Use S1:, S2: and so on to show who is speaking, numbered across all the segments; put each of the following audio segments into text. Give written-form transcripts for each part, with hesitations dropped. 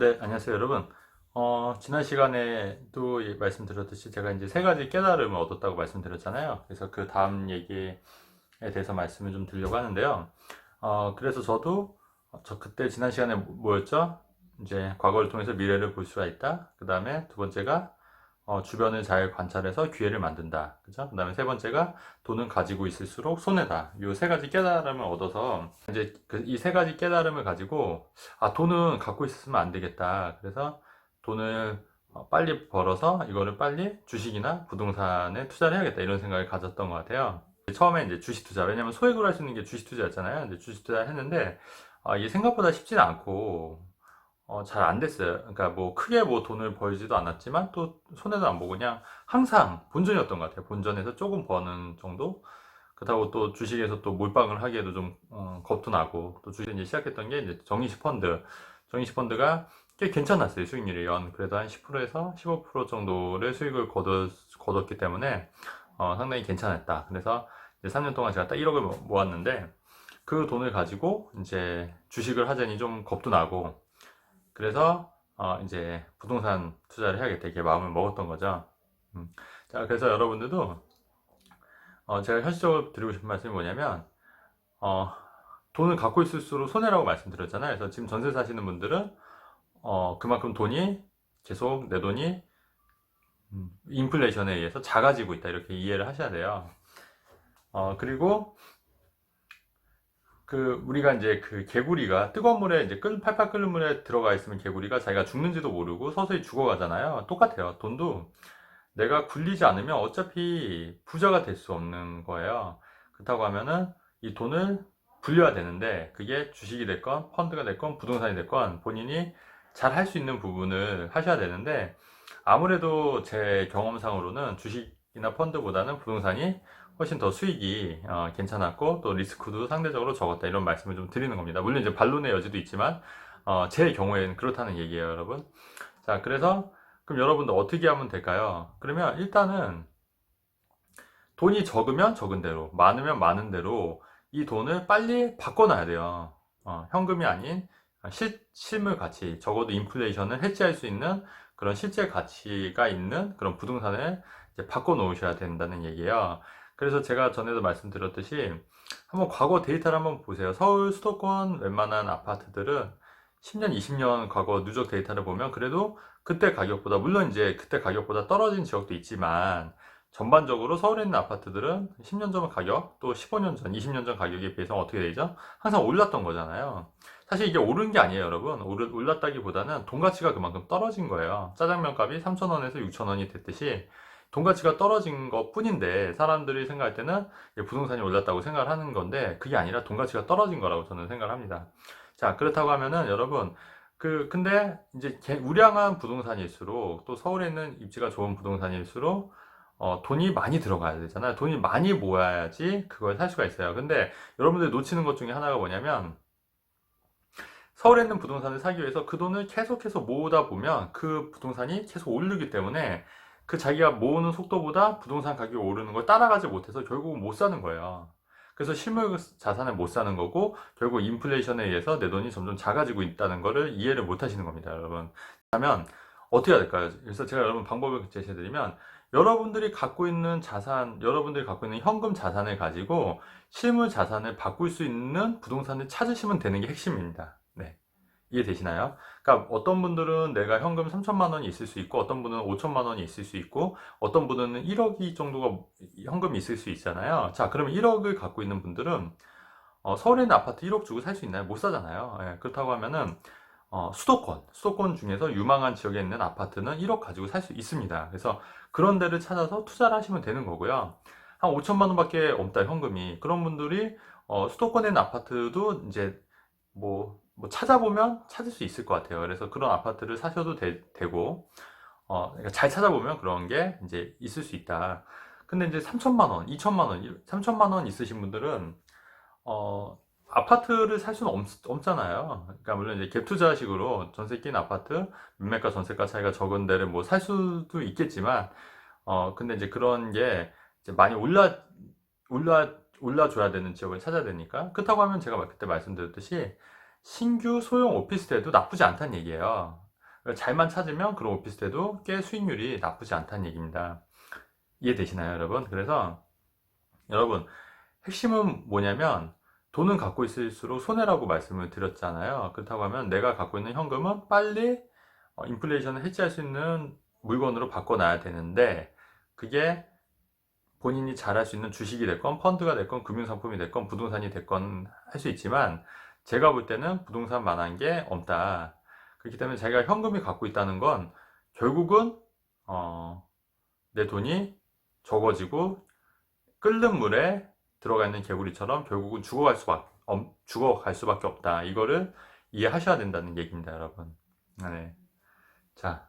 S1: 네, 안녕하세요, 여러분. 지난 시간에도 말씀드렸듯이 제가 이제 세 가지 깨달음을 얻었다고 말씀드렸잖아요. 그래서 그 다음 얘기에 대해서 말씀을 좀 드리려고 하는데요. 그래서 저도 저 그때 지난 시간에 뭐였죠? 이제 과거를 통해서 미래를 볼 수가 있다. 그 다음에 두 번째가 주변을 잘 관찰해서 기회를 만든다. 그죠? 그 다음에 세 번째가 돈은 가지고 있을수록 손해다. 이 세 가지 깨달음을 얻어서 이제 이 세 가지 깨달음을 가지고 돈은 갖고 있으면 안 되겠다. 그래서 돈을 빨리 벌어서 이거를 빨리 주식이나 부동산에 투자를 해야겠다. 이런 생각을 가졌던 것 같아요. 처음에 이제 주식 투자. 왜냐면 소액으로 할 수 있는 게 주식 투자였잖아요. 이제 주식 투자를 했는데 이게 생각보다 쉽지는 않고 잘 안 됐어요. 그러니까 뭐 크게 뭐 돈을 벌지도 않았지만 또 손해도 안 보고 그냥 항상 본전이었던 것 같아요. 본전에서 조금 버는 정도. 그렇다고 또 주식에서 또 몰빵을 하기에도 좀 겁도 나고 또 주식 이제 시작했던 게 이제 정기식 펀드. 정기식 펀드가 꽤 괜찮았어요. 수익률이 연 그래도 한 10%에서 15% 정도의 수익을 거뒀기 때문에 상당히 괜찮았다. 그래서 이제 3년 동안 제가 딱 1억을 모았는데 그 돈을 가지고 이제 주식을 하자니 좀 겁도 나고 그래서 이제 부동산 투자를 해야겠다 이렇게 마음을 먹었던 거죠. 자, 그래서 여러분들도 제가 현실적으로 드리고 싶은 말씀이 뭐냐면 어, 돈을 갖고 있을수록 손해라고 말씀드렸잖아요. 그래서 지금 전세 사시는 분들은 그만큼 돈이 계속 내 돈이 인플레이션에 의해서 작아지고 있다 이렇게 이해를 하셔야 돼요. 그리고 우리가 이제 그 개구리가 뜨거운 물에 이제 팔팔 끓는 물에 들어가 있으면 개구리가 자기가 죽는지도 모르고 서서히 죽어가잖아요. 똑같아요. 돈도 내가 굴리지 않으면 어차피 부자가 될 수 없는 거예요. 그렇다고 하면은 이 돈을 굴려야 되는데 그게 주식이 됐건 펀드가 됐건 부동산이 됐건 본인이 잘 할 수 있는 부분을 하셔야 되는데 아무래도 제 경험상으로는 주식이나 펀드보다는 부동산이 훨씬 더 수익이 괜찮았고 또 리스크도 상대적으로 적었다 이런 말씀을 좀 드리는 겁니다. 물론 이제 반론의 여지도 있지만 제 경우에는 그렇다는 얘기예요, 여러분. 자, 그래서 그럼 여러분들 어떻게 하면 될까요? 그러면 일단은 돈이 적으면 적은 대로, 많으면 많은 대로 이 돈을 빨리 바꿔놔야 돼요. 현금이 아닌 실물 가치, 적어도 인플레이션을 해지할 수 있는 그런 실제 가치가 있는 그런 부동산을 이제 바꿔 놓으셔야 된다는 얘기예요. 그래서 제가 전에도 말씀드렸듯이 한번 과거 데이터를 한번 보세요. 서울 수도권 웬만한 아파트들은 10년, 20년 과거 누적 데이터를 보면 그래도 그때 가격보다, 물론 이제 그때 가격보다 떨어진 지역도 있지만 전반적으로 서울에 있는 아파트들은 10년 전 가격, 또 15년 전, 20년 전 가격에 비해서 어떻게 되죠? 항상 올랐던 거잖아요. 사실 이게 오른 게 아니에요, 여러분. 올랐다기보다는 돈 가치가 그만큼 떨어진 거예요. 짜장면 값이 3,000원에서 6,000원이 됐듯이 돈 가치가 떨어진 것 뿐인데 사람들이 생각할 때는 부동산이 올랐다고 생각을 하는 건데 그게 아니라 돈 가치가 떨어진 거라고 저는 생각을 합니다. 자, 그렇다고 하면은 여러분, 근데 이제 우량한 부동산일수록 또 서울에 있는 입지가 좋은 부동산일수록 돈이 많이 들어가야 되잖아요. 돈이 많이 모아야지 그걸 살 수가 있어요. 근데 여러분들 놓치는 것 중에 하나가 뭐냐면 서울에 있는 부동산을 사기 위해서 그 돈을 계속해서 모으다 보면 그 부동산이 계속 오르기 때문에 그 자기가 모으는 속도보다 부동산 가격이 오르는 걸 따라가지 못해서 결국은 못 사는 거예요. 그래서 실물 자산을 못 사는 거고 결국 인플레이션에 의해서 내 돈이 점점 작아지고 있다는 것을 이해를 못 하시는 겁니다, 여러분. 그러면 어떻게 해야 될까요? 그래서 제가 여러분 방법을 제시해드리면 여러분들이 갖고 있는 자산, 여러분들이 갖고 있는 현금 자산을 가지고 실물 자산을 바꿀 수 있는 부동산을 찾으시면 되는 게 핵심입니다. 네. 이해되시나요? 그러니까 어떤 분들은 내가 현금 3천만 원이 있을 수 있고 어떤 분은 5천만 원이 있을 수 있고 어떤 분은 1억이 정도가 현금이 있을 수 있잖아요. 자, 그러면 1억을 갖고 있는 분들은 서울에 있는 아파트 1억 주고 살 수 있나요? 못 사잖아요. 예, 그렇다고 하면은 수도권 중에서 유망한 지역에 있는 아파트는 1억 가지고 살 수 있습니다. 그래서 그런 데를 찾아서 투자를 하시면 되는 거고요. 한 5천만 원밖에 없다, 현금이. 그런 분들이 수도권에 있는 아파트도 이제 뭐 찾아보면 찾을 수 있을 것 같아요. 그래서 그런 아파트를 사셔도 되고, 그러니까 잘 찾아보면 그런 게 이제 있을 수 있다. 근데 이제 3천만 원, 2천만 원, 3천만 원 있으신 분들은, 어, 아파트를 살 수는 없잖아요. 그러니까 물론 이제 갭 투자식으로 전세 끼는 아파트, 매매가 전세가 차이가 적은 데를 뭐 살 수도 있겠지만, 근데 이제 그런 게 이제 많이 올라줘야 되는 지역을 찾아야 되니까. 그렇다고 하면 제가 그때 말씀드렸듯이 신규 소형 오피스텔도 나쁘지 않다는 얘기예요. 잘만 찾으면 그런 오피스텔도 꽤 수익률이 나쁘지 않다는 얘기입니다. 이해되시나요, 여러분? 그래서 여러분, 핵심은 뭐냐면 돈은 갖고 있을수록 손해라고 말씀을 드렸잖아요. 그렇다고 하면 내가 갖고 있는 현금은 빨리 인플레이션을 해지할 수 있는 물건으로 바꿔놔야 되는데, 그게 본인이 잘할 수 있는 주식이 됐건 펀드가 됐건 금융상품이 됐건 부동산이 됐건 할 수 있지만, 제가 볼 때는 부동산만한 게 없다. 그렇기 때문에 제가 현금이 갖고 있다는 건 결국은 내 돈이 적어지고 끓는 물에 들어가 있는 개구리처럼 결국은 죽어갈 수밖에 없다. 이거를 이해하셔야 된다는 얘기입니다, 여러분. 네. 자,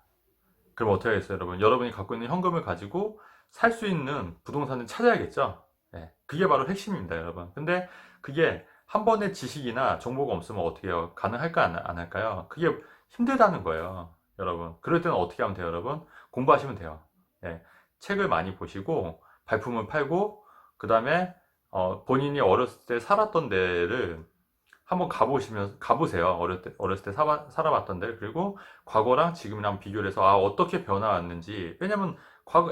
S1: 그럼 어떻게 하겠어요, 여러분? 여러분이 갖고 있는 현금을 가지고 살 수 있는 부동산을 찾아야겠죠? 네. 그게 바로 핵심입니다, 여러분. 근데 그게 한 번의 지식이나 정보가 없으면 어떻게 해요? 가능할까, 안 할까요? 그게 힘들다는 거예요, 여러분. 그럴 때는 어떻게 하면 돼요, 여러분? 공부하시면 돼요. 네. 책을 많이 보시고, 발품을 팔고, 그 다음에 본인이 어렸을 때 살았던 데를 한번 가보세요. 어렸을 때 살아봤던 데. 그리고 과거랑 지금이랑 비교를 해서, 어떻게 변화왔는지. 왜냐면,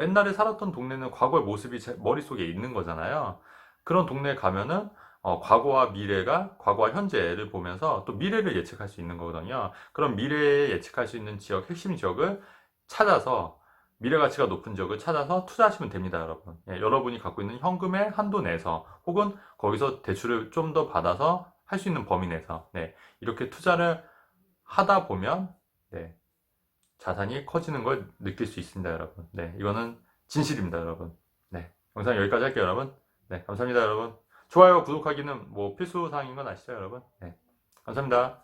S1: 옛날에 살았던 동네는 과거의 모습이 제 머릿속에 있는 거잖아요. 그런 동네에 가면은, 과거와 현재를 보면서 또 미래를 예측할 수 있는 거거든요. 그럼 미래에 예측할 수 있는 핵심 지역을 찾아서, 미래 가치가 높은 지역을 찾아서 투자하시면 됩니다, 여러분. 예, 여러분이 갖고 있는 현금의 한도 내에서, 혹은 거기서 대출을 좀 더 받아서 할 수 있는 범위 내에서, 네, 이렇게 투자를 하다 보면, 네, 자산이 커지는 걸 느낄 수 있습니다, 여러분. 네, 이거는 진실입니다, 여러분. 네, 영상 여기까지 할게요, 여러분. 네, 감사합니다, 여러분. 좋아요, 구독하기는 뭐 필수 사항인 건 아시죠, 여러분? 네, 감사합니다.